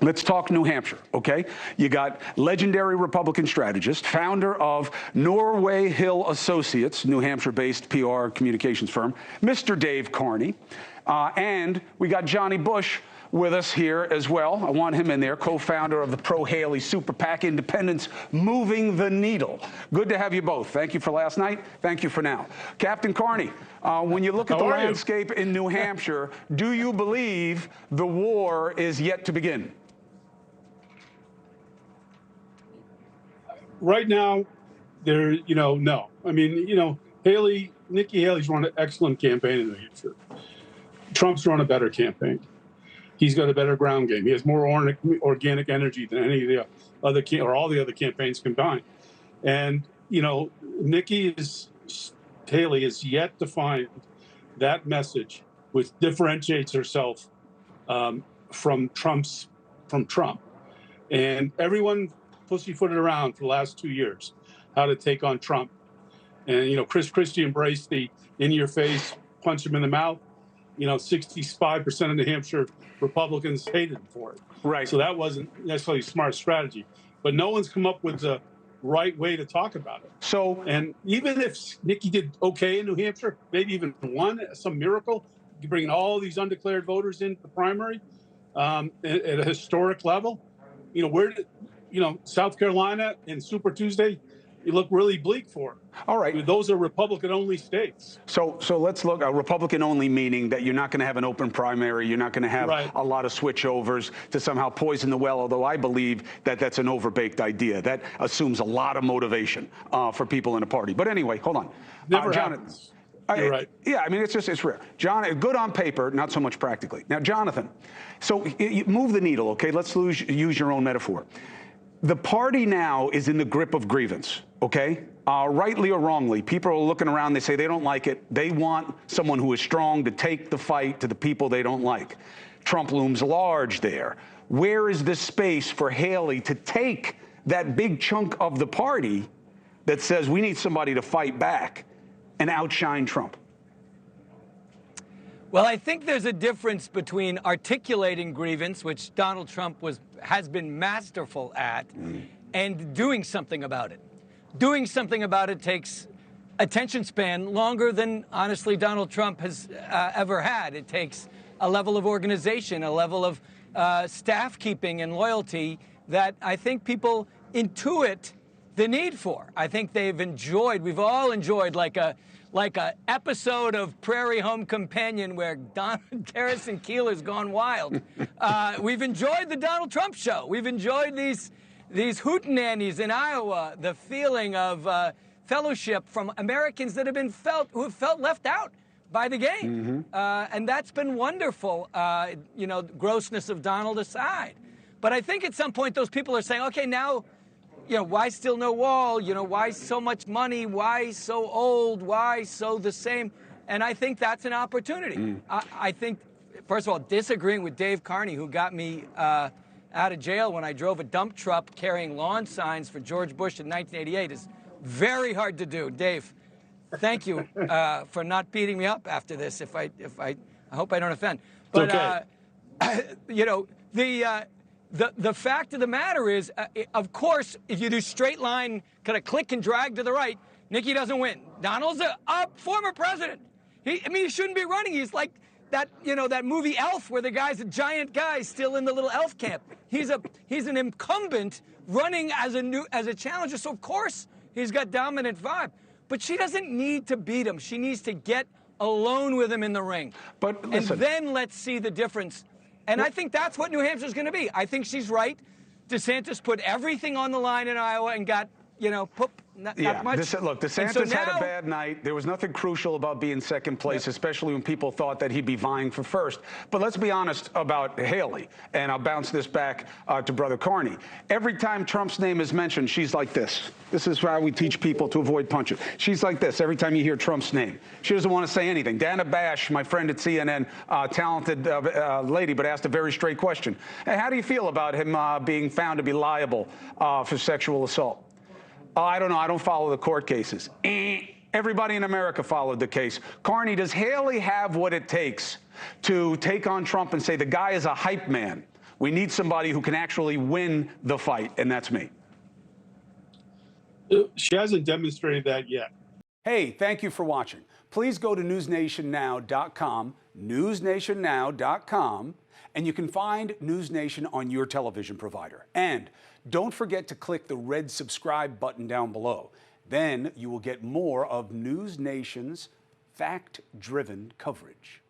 Let's talk New Hampshire, okay? You got legendary Republican strategist, founder of Norway Hill Associates, New Hampshire-based PR communications firm, Mr. Dave Carney. And we got Johnny Bush with us here as well. I want him in there, co-founder of the pro-Haley super PAC, Independents Moving the Needle. Good to have you both. Thank you for last night. Thank you for now. Captain Carney, when you look at the landscape in New Hampshire, do you believe the war is yet to begin? Right now, no. I mean, Nikki Haley's run an excellent campaign in New Hampshire. Trump's run a better campaign. He's got a better ground game. He has more organic energy than any of the other all the other campaigns combined. And Nikki Haley is yet to find that message which differentiates herself from Trump. And everyone pussyfooted around for the last 2 years how to take on Trump. And Chris Christie embraced the in-your-face, punch him in the mouth. 65% of New Hampshire Republicans hated him for it. Right. So that wasn't necessarily a smart strategy. But no one's come up with the right way to talk about it. And even if Nikki did okay in New Hampshire, maybe even won some miracle, bringing all these undeclared voters into the primary at a historic level, South Carolina and Super Tuesday, you look really bleak for. All right. Those are Republican-only states. So let's look at Republican-only, meaning that you're not going to have an open primary. You're not going to have a lot of switchovers to somehow poison the well, although I believe that that's an overbaked idea. That assumes a lot of motivation for people in a party. But anyway, hold on. Never happens. You're right. Yeah, I mean, it's rare. John, good on paper, not so much practically. Now, Jonathan, so you move the needle, okay? Let's use your own metaphor. The party now is in the grip of grievance, okay? Rightly or wrongly, people are looking around, they say they don't like it. They want someone who is strong to take the fight to the people they don't like. Trump looms large there. Where is the space for Haley to take that big chunk of the party that says we need somebody to fight back and outshine Trump? Well, I think there's a difference between articulating grievance, which Donald Trump has been masterful at, and doing something about it. Doing something about it takes attention span longer than, honestly, Donald Trump has ever had. It takes a level of organization, a level of staff keeping and loyalty that I think people intuit the need for. I think we've all enjoyed like a episode of Prairie Home Companion where Garrison Keillor's gone wild. We've enjoyed the Donald Trump show. We've enjoyed these hootenannies in Iowa, the feeling of fellowship from Americans that who have felt left out by the game. And that's been wonderful, grossness of Donald aside. But I think at some point those people are saying, okay, now, why still no wall? Why so much money? Why so old? Why so the same? And I think that's an opportunity. I think, first of all, disagreeing with Dave Carney, who got me out of jail when I drove a dump truck carrying lawn signs for George Bush in 1988 is very hard to do. Dave, thank you for not beating me up after this. I hope I don't offend. But, okay. The fact of the matter is, of course, if you do straight line, kind of click and drag to the right, Nikki doesn't win. Donald's a former president. He shouldn't be running. He's like that movie Elf, where the guy's a giant guy still in the little elf camp. He's an incumbent running as a challenger. So of course he's got dominant vibe. But she doesn't need to beat him. She needs to get alone with him in the ring. But listen, and then let's see the difference. And I think that's what New Hampshire's going to be. I think she's right. DeSantis put everything on the line in Iowa and got, not much. Look, DeSantis had a bad night. There was nothing crucial about being second place, especially when people thought that he'd be vying for first. But let's be honest about Haley, and I'll bounce this back to Brother Carney. Every time Trump's name is mentioned, she's like this. This is how we teach people to avoid punches. She's like this every time you hear Trump's name. She doesn't want to say anything. Dana Bash, my friend at CNN, talented lady, but asked a very straight question. Hey, how do you feel about him being found to be liable for sexual assault? I don't know. I don't follow the court cases. Everybody in America followed the case. Carney, does Haley have what it takes to take on Trump and say the guy is a hype man We need somebody who can actually win the fight, and that's me. She hasn't demonstrated that yet. Hey, thank you for watching. Please go to newsnationnow.com, newsnationnow.com, and you can find News Nation on your television provider. And don't forget to click the red subscribe button down below. Then you will get more of News Nation's fact-driven coverage.